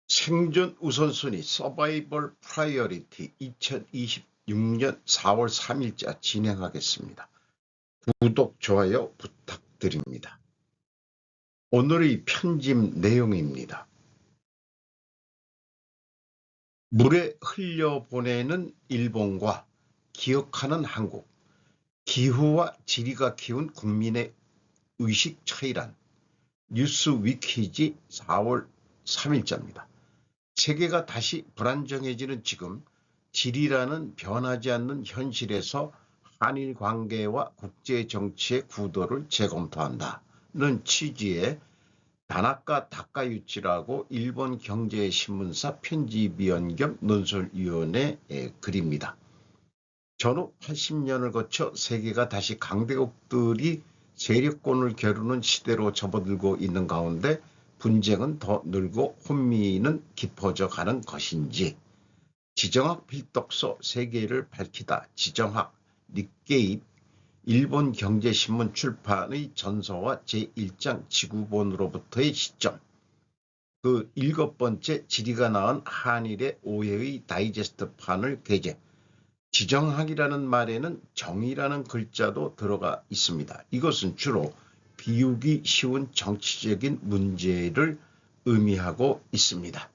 생존 우선순위 서바이벌 프라이어리티 2026년 4월 3일자 진행하겠습니다. 구독, 좋아요 부탁드립니다. 오늘의 편집 내용입니다. 물에 흘려보내는 일본과 기억하는 한국, 기후와 지리가 키운 국민의 의식 차이란 뉴스위키지 4월 3일자입니다. 세계가 다시 불안정해지는 지금 지리라는 변하지 않는 현실에서 한일 관계와 국제 정치의 구도를 재검토한다는 취지의 다나카 다카유치라고 일본 경제신문사 편집위원 겸 논설위원의 글입니다. 전후 80년을 거쳐 세계가 다시 강대국들이 세력권을 겨루는 시대로 접어들고 있는 가운데 분쟁은 더 늘고 혼미는 깊어져 가는 것인지, 지정학 필독서 세계를 밝히다 지정학 닉케이 일본 경제신문 출판의 전서와 제1장 지구본으로부터의 시점, 그 7번째 지리가 낳은 한일의 오해의 다이제스트판을 게재, 지정학이라는 말에는 정의라는 글자도 들어가 있습니다. 이것은 주로 비우기 쉬운 정치적인 문제를 의미하고 있습니다.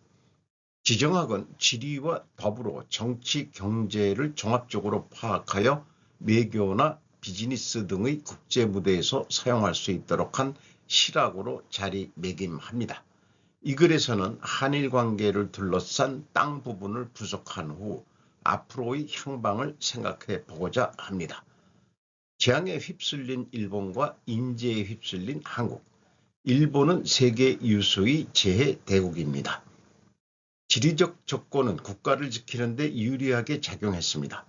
지정학은 지리와 더불어 정치, 경제를 종합적으로 파악하여 외교나 비즈니스 등의 국제 무대에서 사용할 수 있도록 한 실학으로 자리매김합니다. 이 글에서는 한일 관계를 둘러싼 땅 부분을 분석한 후 앞으로의 향방을 생각해 보고자 합니다. 재앙에 휩쓸린 일본과 인재에 휩쓸린 한국. 일본은 세계 유수의 재해 대국입니다. 지리적 조건은 국가를 지키는 데 유리하게 작용했습니다.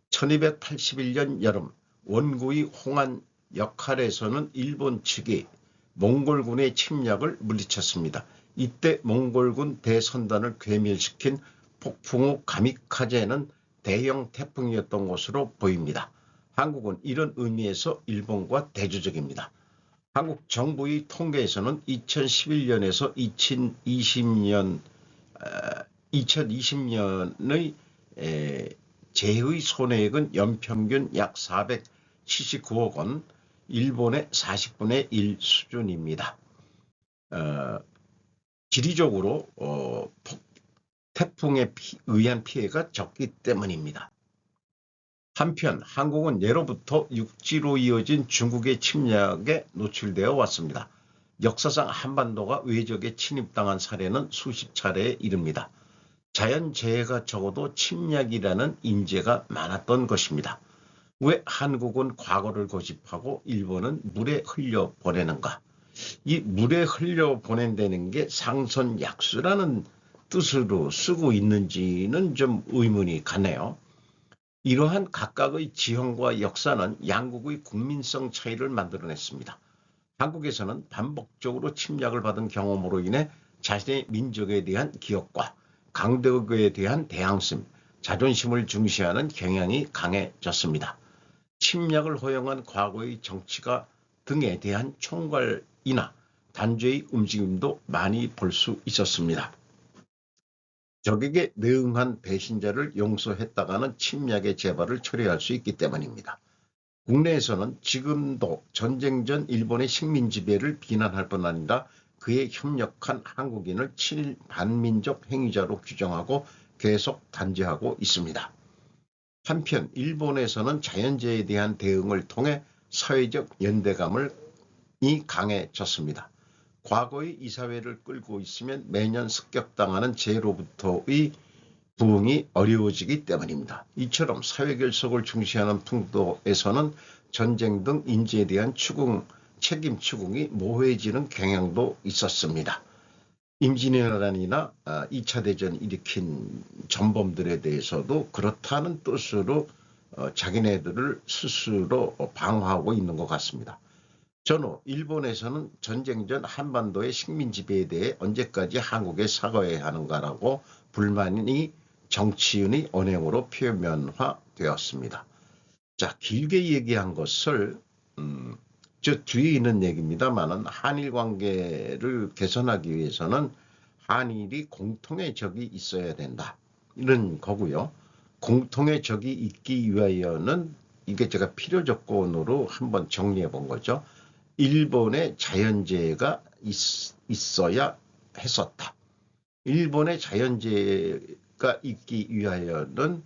1281년 여름 원구의 홍안 역할에서는 일본 측이 몽골군의 침략을 물리쳤습니다. 이때 몽골군 대선단을 괴멸시킨 폭풍우 가미카제는 대형 태풍이었던 것으로 보입니다. 한국은 이런 의미에서 일본과 대조적입니다. 한국 정부의 통계에서는 2011년에서 2020년의 재해의 손해액은 연평균 약 479억 원, 일본의 40분의 1 수준입니다. 지리적으로 태풍에 의한 피해가 적기 때문입니다. 한편 한국은 예로부터 육지로 이어진 중국의 침략에 노출되어 왔습니다. 역사상 한반도가 외적에 침입당한 사례는 수십 차례에 이릅니다. 자연재해가 적어도 침략이라는 인재가 많았던 것입니다. 왜 한국은 과거를 고집하고 일본은 물에 흘려보내는가? 이 물에 흘려보낸다는 게 상선약수라는 뜻으로 쓰고 있는지는 좀 의문이 가네요. 이러한 각각의 지형과 역사는 양국의 국민성 차이를 만들어냈습니다. 한국에서는 반복적으로 침략을 받은 경험으로 인해 자신의 민족에 대한 기억과 강대국에 대한 대항심, 자존심을 중시하는 경향이 강해졌습니다. 침략을 허용한 과거의 정치가 등에 대한 총괄이나 단죄의 움직임도 많이 볼 수 있었습니다. 적에게 내응한 배신자를 용서했다가는 침략의 재발을 초래할 수 있기 때문입니다. 국내에서는 지금도 전쟁 전 일본의 식민 지배를 비난할 뿐 아니라 그에 협력한 한국인을 친일 반민족 행위자로 규정하고 계속 단죄하고 있습니다. 한편 일본에서는 자연재해에 대한 대응을 통해 사회적 연대감이 강해졌습니다. 과거의 이 사회를 끌고 있으면 매년 습격당하는 재해로부터의 부응이 어려워지기 때문입니다. 이처럼 사회 결속을 중시하는 풍토에서는 전쟁 등 인재에 대한 책임 추궁이 모호해지는 경향도 있었습니다. 임진왜란이나 2차 대전 일으킨 전범들에 대해서도 그렇다는 뜻으로 자기네들을 스스로 방어하고 있는 것 같습니다. 전후 일본에서는 전쟁 전 한반도의 식민 지배에 대해 언제까지 한국에 사과해야 하는가라고 불만이 정치인의 언행으로 표면화되었습니다. 자, 길게 얘기한 것을 저 뒤에 있는 얘기입니다만은 한일 관계를 개선하기 위해서는 한일이 공통의 적이 있어야 된다. 이런 거고요. 공통의 적이 있기 위하여는 이게 제가 필요 조건으로 한번 정리해 본 거죠. 일본의 자연재해가 있어야 했었다. 일본의 자연재해가 있기 위하여는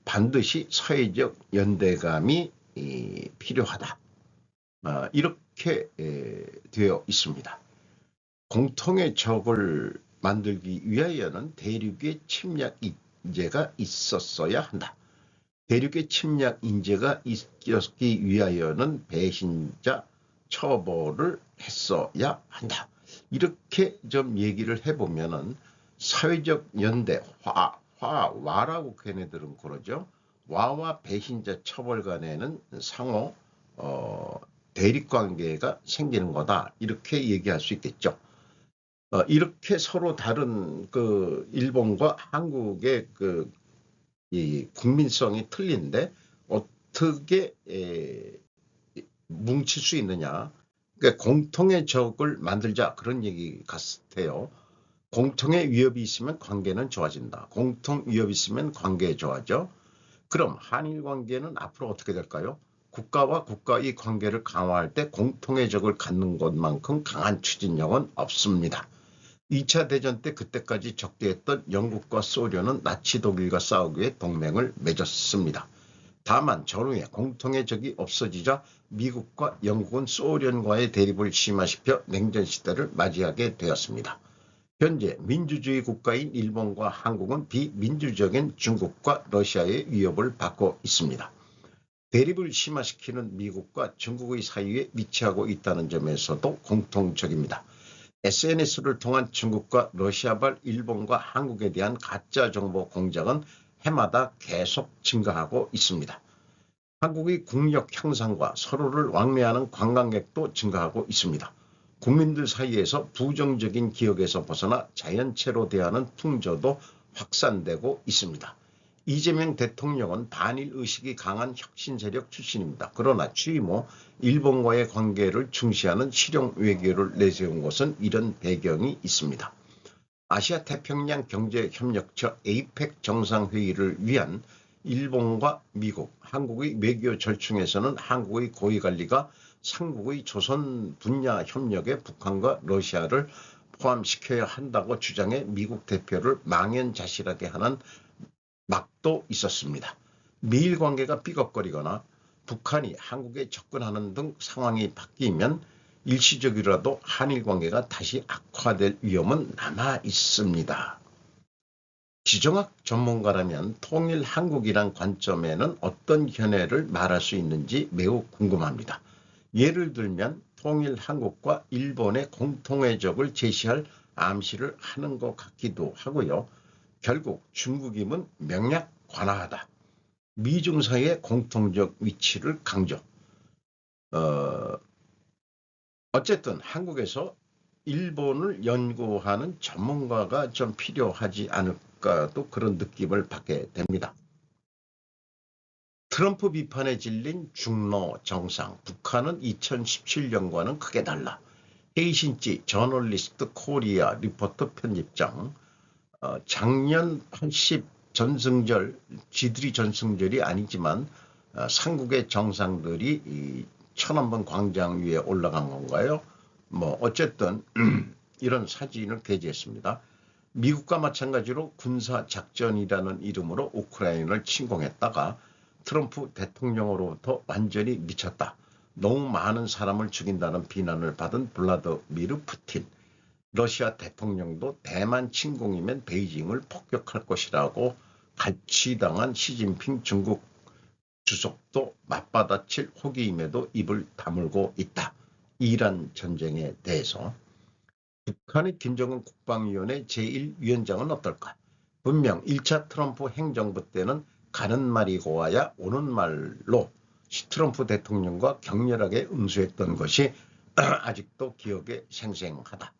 반드시 사회적 연대감이 필요하다. 이렇게 되어 있습니다. 공통의 적을 만들기 위하여는 대륙의 침략 인재가 있었어야 한다. 대륙의 침략 인재가 있기 위하여는 배신자 처벌을 했어야 한다. 이렇게 좀 얘기를 해보면은 사회적 연대, 화라고 걔네들은 그러죠. 화와 배신자 처벌 간에는 상호 대립관계가 생기는 거다. 이렇게 얘기할 수 있겠죠. 이렇게 서로 다른 그 일본과 한국의 이 국민성이 틀린데 어떻게 뭉칠 수 있느냐. 그러니까 공통의 적을 만들자 그런 얘기 같아요. 공통의 위협이 있으면 관계는 좋아진다. 공통 위협이 있으면 관계 좋아져. 그럼 한일 관계는 앞으로 어떻게 될까요? 국가와 국가의 관계를 강화할 때 공통의 적을 갖는 것만큼 강한 추진력은 없습니다. 2차 대전 때 그때까지 적대했던 영국과 소련은 나치 독일과 싸우기 위해 동맹을 맺었습니다. 다만 전후에 공통의 적이 없어지자 미국과 영국은 소련과의 대립을 심화시켜 냉전시대를 맞이하게 되었습니다. 현재 민주주의 국가인 일본과 한국은 비민주적인 중국과 러시아의 위협을 받고 있습니다. 대립을 심화시키는 미국과 중국의 사이에 위치하고 있다는 점에서도 공통적입니다. SNS를 통한 중국과 러시아발 일본과 한국에 대한 가짜 정보 공작은 해마다 계속 증가하고 있습니다. 한국의 국력 향상과 서로를 왕래하는 관광객도 증가하고 있습니다. 국민들 사이에서 부정적인 기억에서 벗어나 자연체로 대하는 풍조도 확산되고 있습니다. 이재명 대통령은 반일 의식이 강한 혁신 세력 출신입니다. 그러나 취임 후 일본과의 관계를 중시하는 실용 외교를 내세운 것은 이런 배경이 있습니다. 아시아 태평양 경제협력처 APEC 정상회의를 위한 일본과 미국, 한국의 외교 절충에서는 한국의 고위관리가 삼국의 조선 분야 협력에 북한과 러시아를 포함시켜야 한다고 주장해 미국 대표를 망연자실하게 하는 막도 있었습니다. 미일 관계가 삐걱거리거나 북한이 한국에 접근하는 등 상황이 바뀌면 일시적이라도 한일 관계가 다시 악화될 위험은 남아 있습니다. 지정학 전문가라면 통일 한국이란 관점에는 어떤 견해를 말할 수 있는지 매우 궁금합니다. 예를 들면 통일 한국과 일본의 공통의 적을 제시할 암시를 하는 것 같기도 하고요. 결국 중국임은 명약 관화하다. 미중 사이의 공통적 위치를 강조. 어쨌든 한국에서 일본을 연구하는 전문가가 좀 필요하지 않을까도 그런 느낌을 받게 됩니다. 트럼프 비판에 질린 중로 정상, 북한은 2017년과는 크게 달라. 헤이신지 저널리스트 코리아 리포트 편집장, 작년 80 전승절, 지들이 전승절이 아니지만 삼국의 정상들이 천안문 광장 위에 올라간 건가요? 어쨌든 이런 사진을 게재했습니다. 미국과 마찬가지로 군사작전이라는 이름으로 우크라이나를 침공했다가 트럼프 대통령으로부터 완전히 미쳤다. 너무 많은 사람을 죽인다는 비난을 받은 블라디미르 푸틴. 러시아 대통령도 대만 침공이면 베이징을 폭격할 것이라고 갈취당한 시진핑 중국 주석도 맞받아칠 호기임에도 입을 다물고 있다. 이란 전쟁에 대해서 북한의 김정은 국방위원회 제1위원장은 어떨까? 분명 1차 트럼프 행정부 때는 가는 말이 고와야 오는 말로 트럼프 대통령과 격렬하게 응수했던 것이 아직도 기억에 생생하다.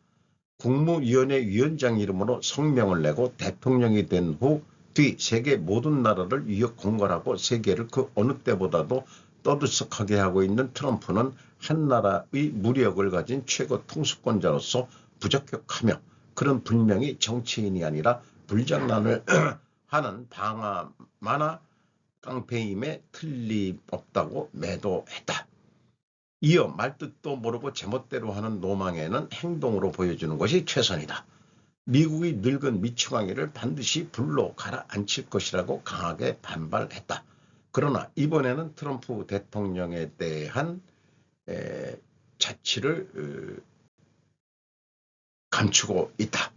국무위원회 위원장 이름으로 성명을 내고 대통령이 된 후 뒤 세계 모든 나라를 위협 공갈하고 세계를 그 어느 때보다도 떠들썩하게 하고 있는 트럼프는 한 나라의 무력을 가진 최고 통수권자로서 부적격하며 그런 분명히 정치인이 아니라 불장난을 하는 방아 깡패임에 틀림없다고 매도했다. 이어 말뜻도 모르고 제멋대로 하는 노망에는 행동으로 보여주는 것이 최선이다. 미국이 늙은 미추광이를 반드시 불로 가라앉힐 것이라고 강하게 반발했다. 그러나 이번에는 트럼프 대통령에 대한 자취를 감추고 있다.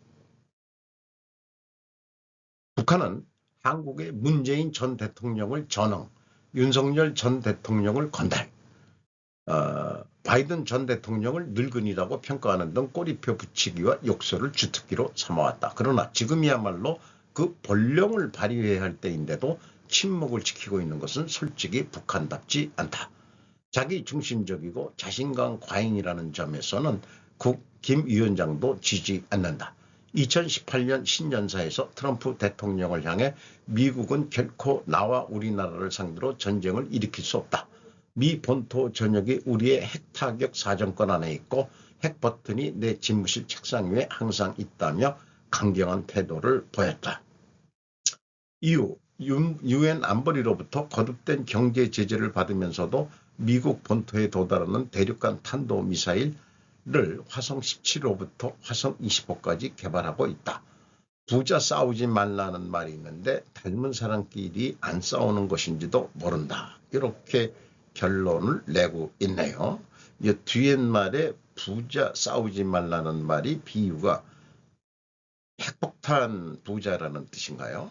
북한은 한국의 문재인 전 대통령을 전응, 윤석열 전 대통령을 건달, 바이든 전 대통령을 늙은이라고 평가하는 등 꼬리표 붙이기와 욕설을 주특기로 삼아왔다. 그러나 지금이야말로 그 본령을 발휘해야 할 때인데도 침묵을 지키고 있는 것은 솔직히 북한답지 않다. 자기 중심적이고 자신감 과잉이라는 점에서는 김 위원장도 지지 않는다. 2018년 신년사에서 트럼프 대통령을 향해 미국은 결코 나와 우리나라를 상대로 전쟁을 일으킬 수 없다. 미 본토 전역이 우리의 핵타격 사정권 안에 있고 핵 버튼이 내 집무실 책상 위에 항상 있다며 강경한 태도를 보였다. 이후 유엔 안보리로부터 거듭된 경제 제재를 받으면서도 미국 본토에 도달하는 대륙간 탄도미사일을 화성 17호부터 화성 20호까지 개발하고 있다. 부자 싸우지 말라는 말이 있는데 닮은 사람끼리 안 싸우는 것인지도 모른다. 이렇게 결론을 내고 있네요. 이 뒤에 말에 부자 싸우지 말라는 말이 비유가 핵폭탄 부자라는 뜻인가요?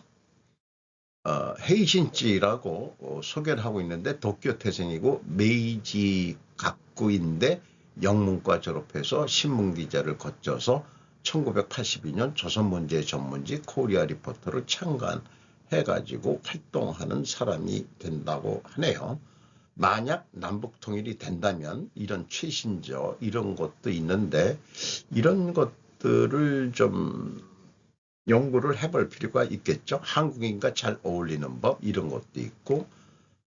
헤이신지라고 소개를 하고 있는데 도쿄 태생이고 메이지 가쿠인데 영문과 졸업해서 신문기자를 거쳐서 1982년 조선문제 전문지 코리아 리포터를 창간해가지고 활동하는 사람이 된다고 하네요. 만약 남북통일이 된다면 이런 최신저 이런 것도 있는데 이런 것들을 좀 연구를 해볼 필요가 있겠죠. 한국인과 잘 어울리는 법 이런 것도 있고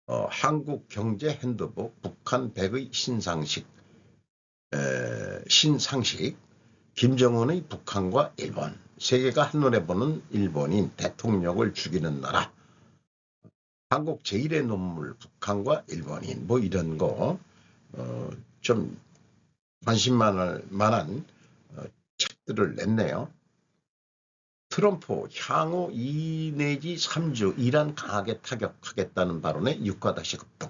한국경제 핸드북 북한 100의 신상식 김정은의 북한과 일본 세계가 한눈에 보는 일본인 대통령을 죽이는 나라 한국 제1의 논물 북한과 일본인 뭐 이런 거 좀 관심 만한 책들을 냈네요. 트럼프 향후 2 내지 3주 이란 강하게 타격하겠다는 발언에 유가 다시 급등.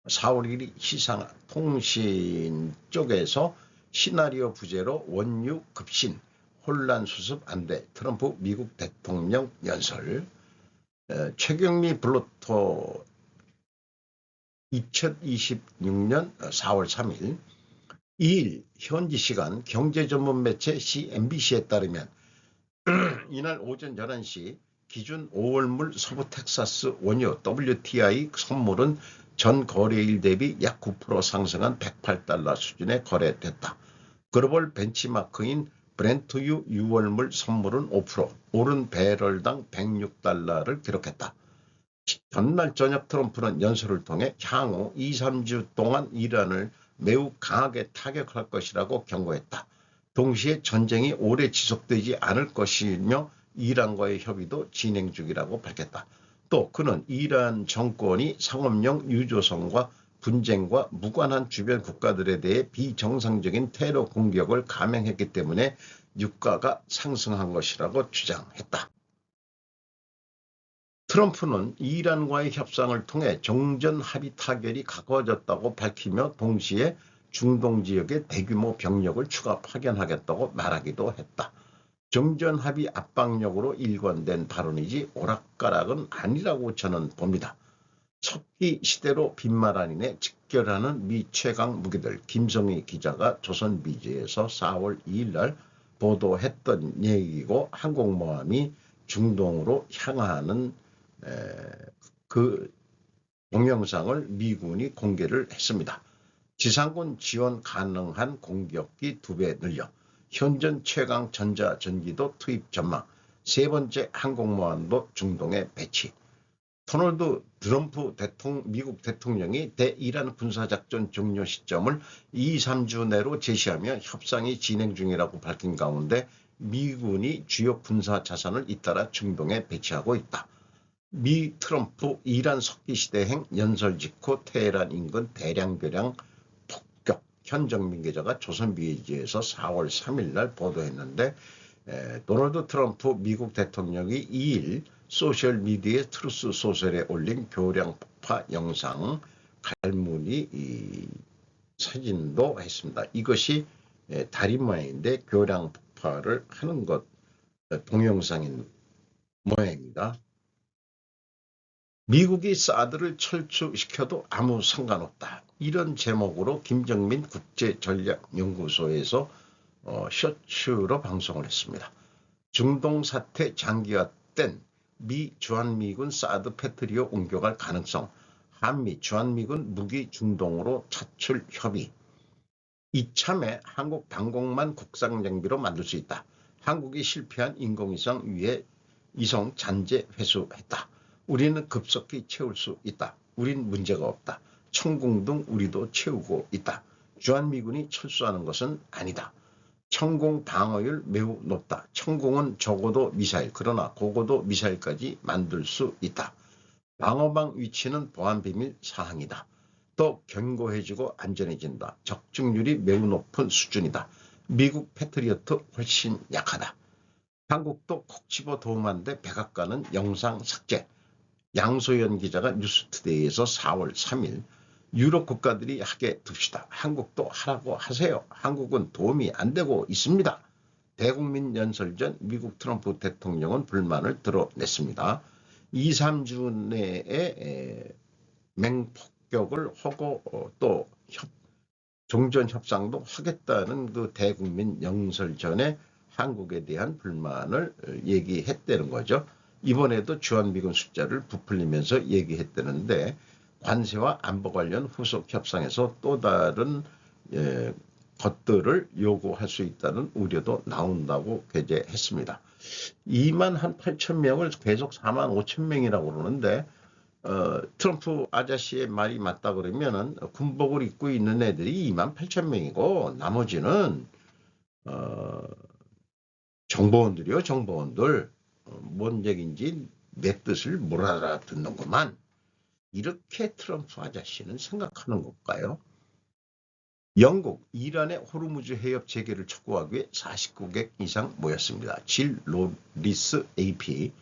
4월 1일 시상통신 쪽에서 시나리오 부재로 원유 급신, 혼란 수습 안돼 트럼프 미국 대통령 연설. 최경미 블로터 2026년 4월 3일 2일 현지 시간 경제전문 매체 CNBC에 따르면 이날 오전 11시 기준 5월물 서부 텍사스 원유 WTI 선물은 전 거래일 대비 약 9% 상승한 $108 수준에 거래됐다. 글로벌 벤치마크인 브렌트유 6월물 선물은 5% 오른 배럴당 $106를 기록했다. 전날 저녁 트럼프는 연설을 통해 향후 2, 3주 동안 이란을 매우 강하게 타격할 것이라고 경고했다. 동시에 전쟁이 오래 지속되지 않을 것이며 이란과의 협의도 진행 중이라고 밝혔다. 또 그는 이란 정권이 상업용 유조선과 분쟁과 무관한 주변 국가들에 대해 비정상적인 테러 공격을 감행했기 때문에 유가가 상승한 것이라고 주장했다. 트럼프는 이란과의 협상을 통해 정전 합의 타결이 가까워졌다고 밝히며 동시에 중동 지역에 대규모 병력을 추가 파견하겠다고 말하기도 했다. 정전 합의 압박력으로 일관된 발언이지 오락가락은 아니라고 저는 봅니다. 석기 시대로 빈말 아니네 직결하는 미 최강 무기들 김성희 기자가 조선비즈에서 4월 2일 날 보도했던 얘기고 항공모함이 중동으로 향하는 그 동영상을 미군이 공개를 했습니다. 지상군 지원 가능한 공격기 2배 늘려 현존 최강 전자전기도 투입 전망 세 번째 항공모함도 중동에 배치 도널드 트럼프 미국 대통령이 대이란 군사작전 종료 시점을 2, 3주 내로 제시하며 협상이 진행 중이라고 밝힌 가운데 미군이 주요 군사 자산을 잇따라 중동에 배치하고 있다. 미 트럼프 이란 석기 시대행 연설 직후 테헤란 인근 대량 교량 폭격. 현정민 기자가 조선비즈에서 4월 3일 날 보도했는데 도널드 트럼프 미국 대통령이 2일 소셜미디어에 트루스 소셜에 올린 교량 폭파 영상 갈무리 사진도 했습니다. 이것이 다리 모양인데 교량 폭파를 하는 것 동영상인 모양입니다. 미국이 사드를 철수시켜도 아무 상관없다. 이런 제목으로 김정민 국제전략연구소에서 쇼츠로 방송을 했습니다. 중동 사태 장기화된 미 주한미군 사드 패트리어 옮겨갈 가능성, 한미 주한미군 무기 중동으로 차출 협의, 이참에 한국 방공만 국산 장비로 만들 수 있다. 한국이 실패한 인공위성 위에 이성 잔재 회수했다. 우리는 급속히 채울 수 있다. 우린 문제가 없다. 청공 등 우리도 채우고 있다. 주한미군이 철수하는 것은 아니다. 천공 방어율 매우 높다. 천공은 적어도 미사일, 그러나 고고도 미사일까지 만들 수 있다. 방어망 위치는 보안비밀 사항이다. 더 견고해지고 안전해진다. 적중률이 매우 높은 수준이다. 미국 패트리어트 훨씬 약하다. 한국도 콕 집어 도움하는데 백악관은 영상 삭제. 양소연 기자가 뉴스투데이에서 4월 3일 유럽 국가들이 하게 둡시다. 한국도 하라고 하세요. 한국은 도움이 안 되고 있습니다. 대국민 연설 전 미국 트럼프 대통령은 불만을 드러냈습니다. 2, 3주 내에 맹폭격을 하고 또 종전 협상도 하겠다는 그 대국민 연설 전에 한국에 대한 불만을 얘기했다는 거죠. 이번에도 주한미군 숫자를 부풀리면서 얘기했다는데 관세와 안보 관련 후속 협상에서 또 다른 것들을 요구할 수 있다는 우려도 나온다고 게재했습니다. 2만 한 8천 명을 계속 4만 5천 명이라고 그러는데 트럼프 아저씨의 말이 맞다 그러면은 군복을 입고 있는 애들이 2만 8천 명이고 나머지는 정보원들이요. 정보원들 뭔 얘기인지 내 뜻을 못 알아듣는구만. 이렇게 트럼프 아저씨는 생각하는 걸까요? 영국, 이란의 호르무즈 해협 재개를 촉구하기 위해 49개 이상 모였습니다. 질 로리스 AP.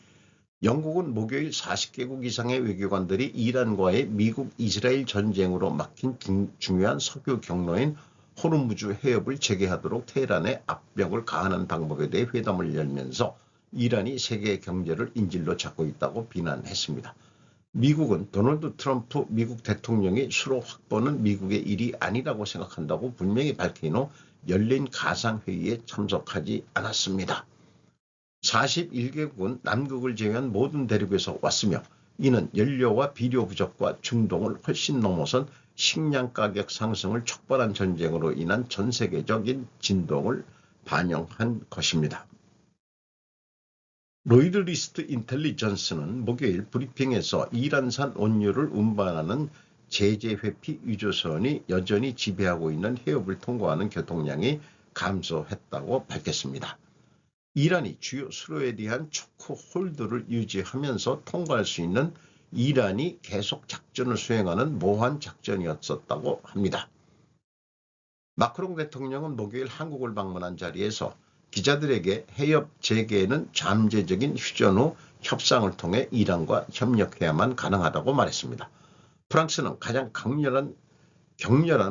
영국은 목요일 40개국 이상의 외교관들이 이란과의 미국 이스라엘 전쟁으로 막힌 중요한 석유 경로인 호르무즈 해협을 재개하도록 테헤란에 압력을 가하는 방법에 대해 회담을 열면서 이란이 세계 경제를 인질로 잡고 있다고 비난했습니다. 미국은 도널드 트럼프 미국 대통령이 수로 확보는 미국의 일이 아니라고 생각한다고 분명히 밝힌 후 열린 가상회의에 참석하지 않았습니다. 41개국은 남극을 제외한 모든 대륙에서 왔으며 이는 연료와 비료 부족과 중동을 훨씬 넘어선 식량 가격 상승을 촉발한 전쟁으로 인한 전 세계적인 진동을 반영한 것입니다. 로이드 리스트 인텔리전스는 목요일 브리핑에서 이란산 원유를 운반하는 제재 회피 유조선이 여전히 지배하고 있는 해협을 통과하는 교통량이 감소했다고 밝혔습니다. 이란이 주요 수로에 대한 초크 홀드를 유지하면서 통과할 수 있는 이란이 계속 작전을 수행하는 모호한 작전이었었다고 합니다. 마크롱 대통령은 목요일 한국을 방문한 자리에서 기자들에게 해협 재개는 잠재적인 휴전 후 협상을 통해 이란과 협력해야만 가능하다고 말했습니다. 프랑스는 가장 격렬한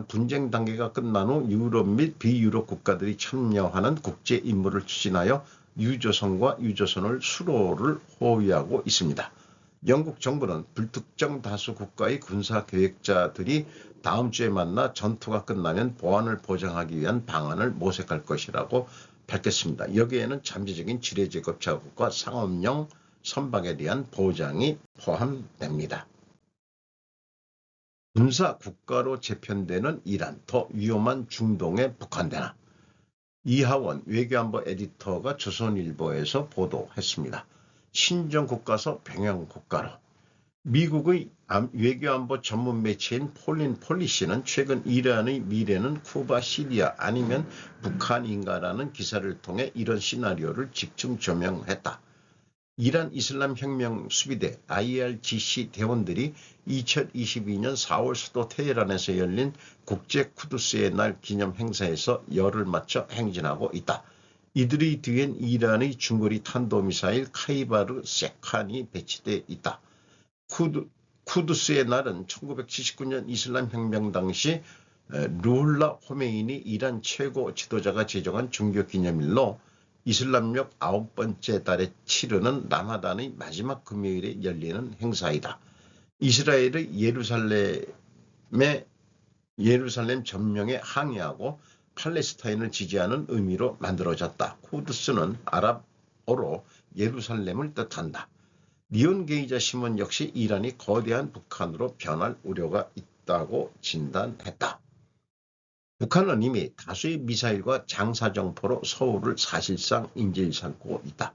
분쟁 단계가 끝난 후 유럽 및 비유럽 국가들이 참여하는 국제 임무를 추진하여 유조선과 유조선을 수로를 호위하고 있습니다. 영국 정부는 불특정 다수 국가의 군사 계획자들이 다음 주에 만나 전투가 끝나면 보안을 보장하기 위한 방안을 모색할 것이라고 밝혔습니다. 여기에는 잠재적인 지뢰제거 자국과 상업용 선박에 대한 보장이 포함됩니다. 군사 국가로 재편되는 이란, 더 위험한 중동의 북한대나. 이하원 외교안보 에디터가 조선일보에서 보도했습니다. 신정국가서 병영국가로. 미국의 외교안보 전문 매체인 폴린 폴리시는 최근 이란의 미래는 쿠바, 시리아 아니면 북한인가라는 기사를 통해 이런 시나리오를 직접 조명했다. 이란 이슬람 혁명 수비대 IRGC 대원들이 2022년 4월 수도 테헤란에서 열린 국제 쿠두스의 날 기념 행사에서 열을 맞춰 행진하고 있다. 이들의 뒤엔 이란의 중거리 탄도미사일 카이바르 세칸이 배치돼 있다. 쿠두스의 날은 1979년 이슬람 혁명 당시 루훌라 호메인이 이란 최고 지도자가 제정한 종교 기념일로 이슬람력 9번째 달에 치르는 라마단의 마지막 금요일에 열리는 행사이다. 이스라엘의 예루살렘 점령에 항의하고 팔레스타인을 지지하는 의미로 만들어졌다. 쿠두스는 아랍어로 예루살렘을 뜻한다. 리온 게이자 신문 역시 이란이 거대한 북한으로 변할 우려가 있다고 진단했다. 북한은 이미 다수의 미사일과 장사정포로 서울을 사실상 인질 삼고 있다.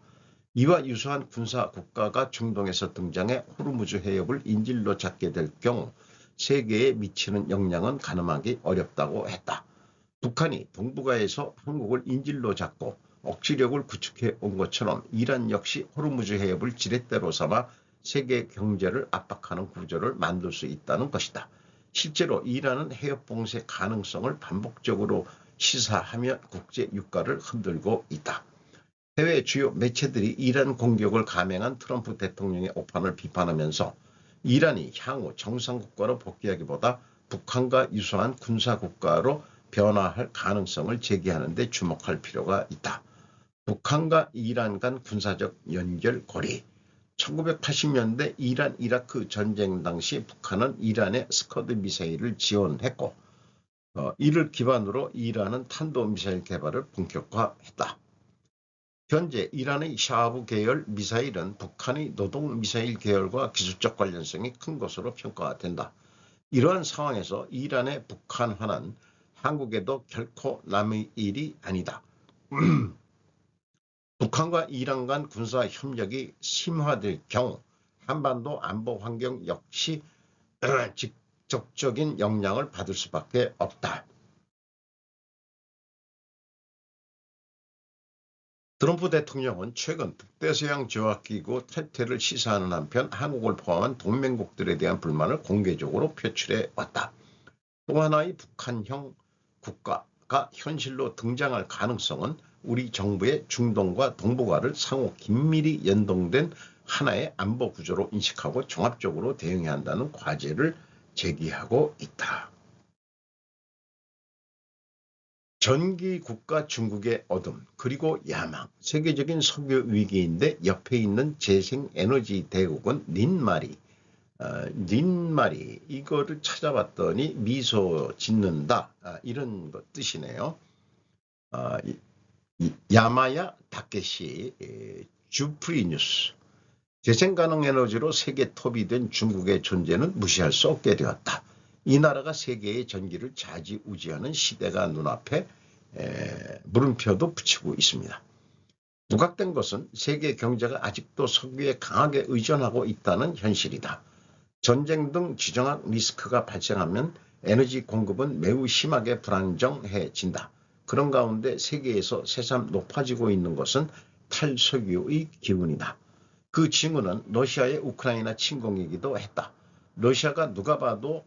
이와 유사한 군사 국가가 중동에서 등장해 호르무즈 해협을 인질로 잡게 될 경우 세계에 미치는 영향은 가늠하기 어렵다고 했다. 북한이 동북아에서 한국을 인질로 잡고 억지력을 구축해 온 것처럼 이란 역시 호르무즈 해협을 지렛대로 삼아 세계 경제를 압박하는 구조를 만들 수 있다는 것이다. 실제로 이란은 해협 봉쇄 가능성을 반복적으로 시사하며 국제 유가를 흔들고 있다. 해외 주요 매체들이 이란 공격을 감행한 트럼프 대통령의 오판을 비판하면서 이란이 향후 정상국가로 복귀하기보다 북한과 유사한 군사국가로 변화할 가능성을 제기하는 데 주목할 필요가 있다. 북한과 이란 간 군사적 연결고리. 1980년대 이란 이라크 전쟁 당시 북한은 이란의 스커드 미사일을 지원했고 이를 기반으로 이란은 탄도미사일 개발을 본격화했다. 현재 이란의 샤하브 계열 미사일은 북한의 노동 미사일 계열과 기술적 관련성이 큰 것으로 평가된다. 이러한 상황에서 이란의 북한화는 한국에도 결코 남의 일이 아니다. 북한과 이란 간 군사 협력이 심화될 경우 한반도 안보 환경 역시 직접적인 영향을 받을 수밖에 없다. 트럼프 대통령은 최근 북대서양 조약기구 탈퇴를 시사하는 한편 한국을 포함한 동맹국들에 대한 불만을 공개적으로 표출해 왔다. 또 하나의 북한형 국가가 현실로 등장할 가능성은 우리 정부의 중동과 동북아를 상호 긴밀히 연동된 하나의 안보 구조로 인식하고 종합적으로 대응해야 한다는 과제를 제기하고 있다. 전기 국가 중국의 어둠 그리고 야망. 세계적인 석유 위기인데 옆에 있는 재생에너지 대국은 닌마리 이거를 찾아봤더니 미소 짓는다 이런 것 뜻이네요. 야마야 다케시 주프리뉴스. 재생가능 에너지로 세계 톱이 된 중국의 존재는 무시할 수 없게 되었다. 이 나라가 세계의 전기를 좌지우지하는 시대가 눈앞에 물음표도 붙이고 있습니다. 부각된 것은 세계 경제가 아직도 석유에 강하게 의존하고 있다는 현실이다. 전쟁 등 지정학 리스크가 발생하면 에너지 공급은 매우 심하게 불안정해진다. 그런 가운데 세계에서 새삼 높아지고 있는 것은 탈석유의 기운이다. 그 징후는 러시아의 우크라이나 침공이기도 했다. 러시아가 누가 봐도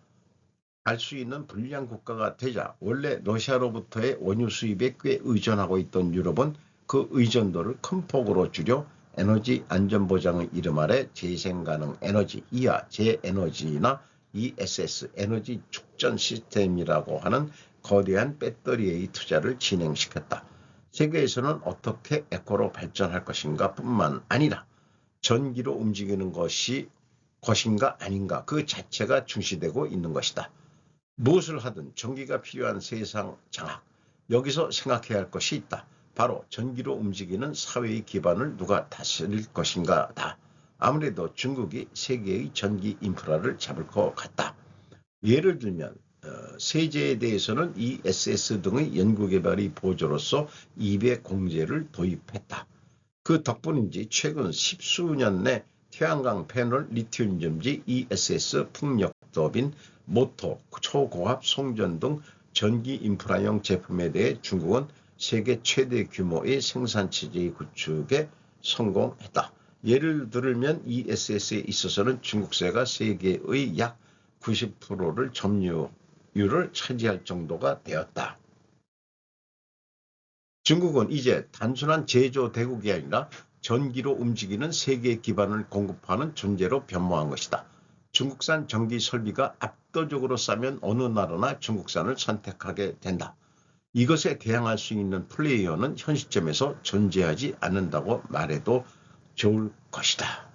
알 수 있는 불리한 국가가 되자 원래 러시아로부터의 원유 수입에 꽤 의존하고 있던 유럽은 그 의존도를 큰 폭으로 줄여 에너지 안전보장의 이름 아래 재생가능 에너지 이하 재에너지나 ESS 에너지 축전 시스템이라고 하는 거대한 배터리의 투자를 진행시켰다. 세계에서는 어떻게 에코로 발전할 것인가 뿐만 아니라 전기로 움직이는 것인가 아닌가 그 자체가 중시되고 있는 것이다. 무엇을 하든 전기가 필요한 세상 장악. 여기서 생각해야 할 것이 있다. 바로 전기로 움직이는 사회의 기반을 누가 다스릴 것인가다. 아무래도 중국이 세계의 전기 인프라를 잡을 것 같다. 예를 들면 세제에 대해서는 ESS 등의 연구개발의 보조로서 200 공제를 도입했다. 그 덕분인지 최근 10수년 내 태양광 패널, 리튬 전지, ESS, 풍력 더빈, 모터, 초고압 송전 등 전기 인프라용 제품에 대해 중국은 세계 최대 규모의 생산 체제 구축에 성공했다. 예를 들면 ESS에 있어서는 중국세가 세계의 약 90%를 점유율을 차지할 정도가 되었다. 중국은 이제 단순한 제조 대국이 아니라 전기로 움직이는 세계 기반을 공급하는 존재로 변모한 것이다. 중국산 전기 설비가 압도적으로 싸면 어느 나라나 중국산을 선택하게 된다. 이것에 대항할 수 있는 플레이어는 현 시점에서 존재하지 않는다고 말해도 좋을 것이다.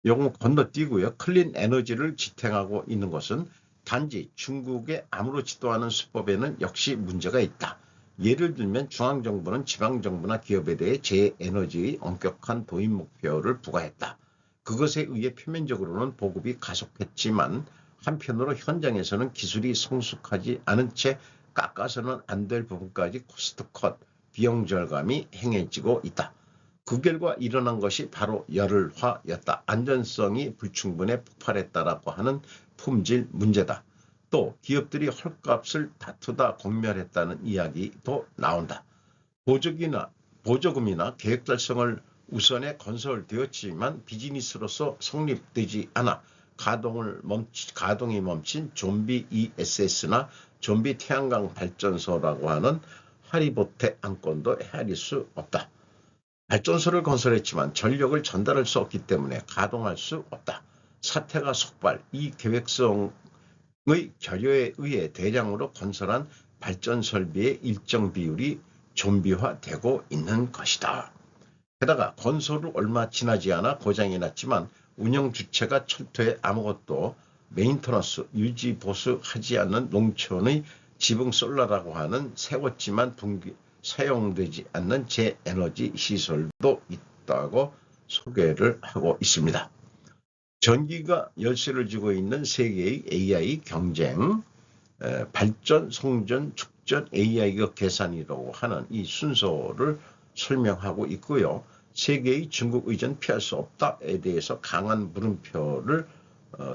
요거 건너뛰고요. 클린 에너지를 지탱하고 있는 것은 단지 중국의 아무렇지도 않은 수법에는 역시 문제가 있다. 예를 들면 중앙정부는 지방정부나 기업에 대해 재에너지의 엄격한 도입 목표를 부과했다. 그것에 의해 표면적으로는 보급이 가속했지만 한편으로 현장에서는 기술이 성숙하지 않은 채 깎아서는 안 될 부분까지 코스트 컷, 비용 절감이 행해지고 있다. 그 결과 일어난 것이 바로 열흘화였다. 안전성이 불충분해 폭발했다라고 하는 품질 문제다. 또 기업들이 헐값을 다투다 공멸했다는 이야기도 나온다. 보조금이나 계획 달성을 우선에 건설되었지만 비즈니스로서 성립되지 않아 가동이 멈춘 좀비 ESS나 좀비 태양광 발전소라고 하는 하리보테 안건도 헤아릴 수 없다. 발전소를 건설했지만 전력을 전달할 수 없기 때문에 가동할 수 없다. 사태가 속발, 이 계획성의 결여에 의해 대량으로 건설한 발전 설비의 일정 비율이 좀비화되고 있는 것이다. 게다가 건설 후 얼마 지나지 않아 고장이 났지만 운영 주체가 철저해 아무것도 메인터넌스, 유지 보수하지 않는 농촌의 지붕 솔라라고 하는 세웠지만 사용되지 않는 재에너지 시설도 있다고 소개를 하고 있습니다. 전기가 열쇠를 쥐고 있는 세계의 AI 경쟁, 발전, 송전, 축전 AI가 계산이라고 하는 이 순서를 설명하고 있고요. 세계의 중국 의존 피할 수 없다에 대해서 강한 물음표를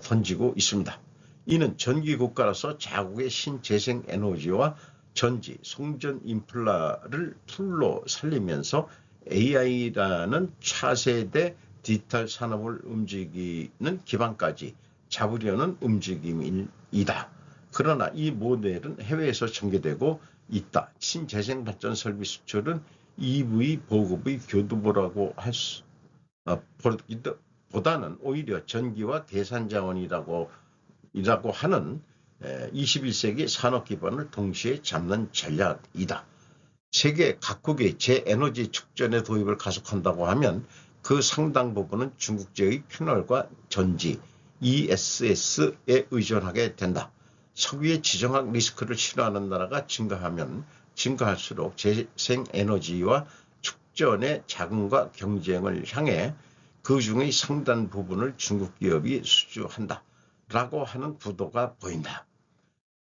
던지고 있습니다. 이는 전기 국가로서 자국의 신재생 에너지와 전지, 송전 인프라를 풀로 살리면서 AI라는 차세대 디지털 산업을 움직이는 기반까지 잡으려는 움직임이다. 그러나 이 모델은 해외에서 전개되고 있다. 신재생 발전 설비 수출은 EV 보급의 교두보라고 할 수, 보다는 오히려 전기와 계산 자원이라고 하는 21세기 산업 기반을 동시에 잡는 전략이다. 세계 각국의 재에너지 축전의 도입을 가속한다고 하면 그 상당 부분은 중국제의 패널과 전지, ESS에 의존하게 된다. 석유의 지정학 리스크를 싫어하는 나라가 증가하면 증가할수록 재생에너지와 축전의 자금과 경쟁을 향해 그 중의 상당 부분을 중국 기업이 수주한다. 라고 하는 구도가 보인다.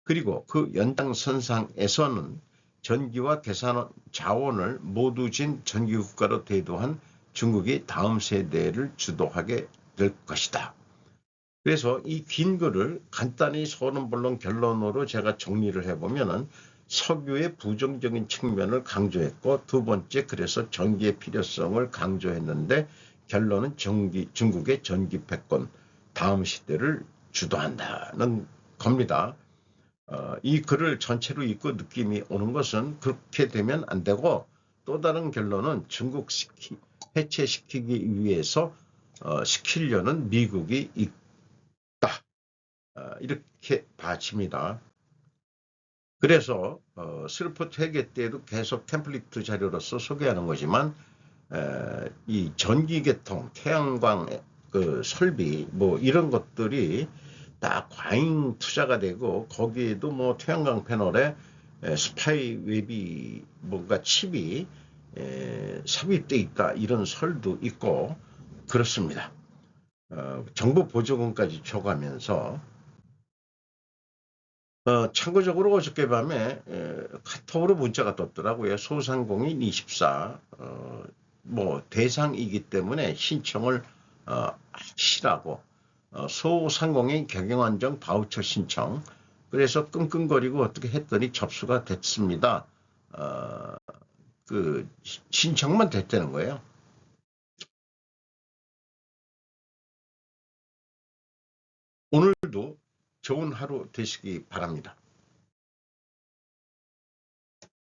그리고 그 연장선상에서는 전기와 계산 자원을 모두 진 전기국가로 대두한 중국이 다음 세대를 주도하게 될 것이다. 그래서 이 긴 글을 간단히 소론본론 결론으로 제가 정리를 해보면은 석유의 부정적인 측면을 강조했고 두 번째 그래서 전기의 필요성을 강조했는데 결론은 중국의 전기 패권 다음 시대를 주도한다는 겁니다. 이 글을 전체로 읽고 느낌이 오는 것은 그렇게 되면 안 되고 또 다른 결론은 중국 해체시키기 위해서 시키려는 미국이 있다. 이렇게 봐집니다. 그래서 스루포트 회계 때도 계속 템플릿 자료로서 소개하는 거지만 이 전기계통, 태양광 그 설비 뭐 이런 것들이 다 과잉 투자가 되고 거기에도 뭐 태양광 패널에 스파이 웹이 뭔가 칩이 삽입돼 있다 이런 설도 있고 그렇습니다. 정부 보조금까지 줘가면서 참고적으로 어저께 밤에 카톡으로 문자가 떴더라고요. 소상공인 24 뭐 대상이기 때문에 신청을 하시라고 소상공인 경영안정 바우처 신청 그래서 끙끙거리고 어떻게 했더니 접수가 됐습니다. 그 신청만 됐다는 거예요. 오늘도 좋은 하루 되시기 바랍니다.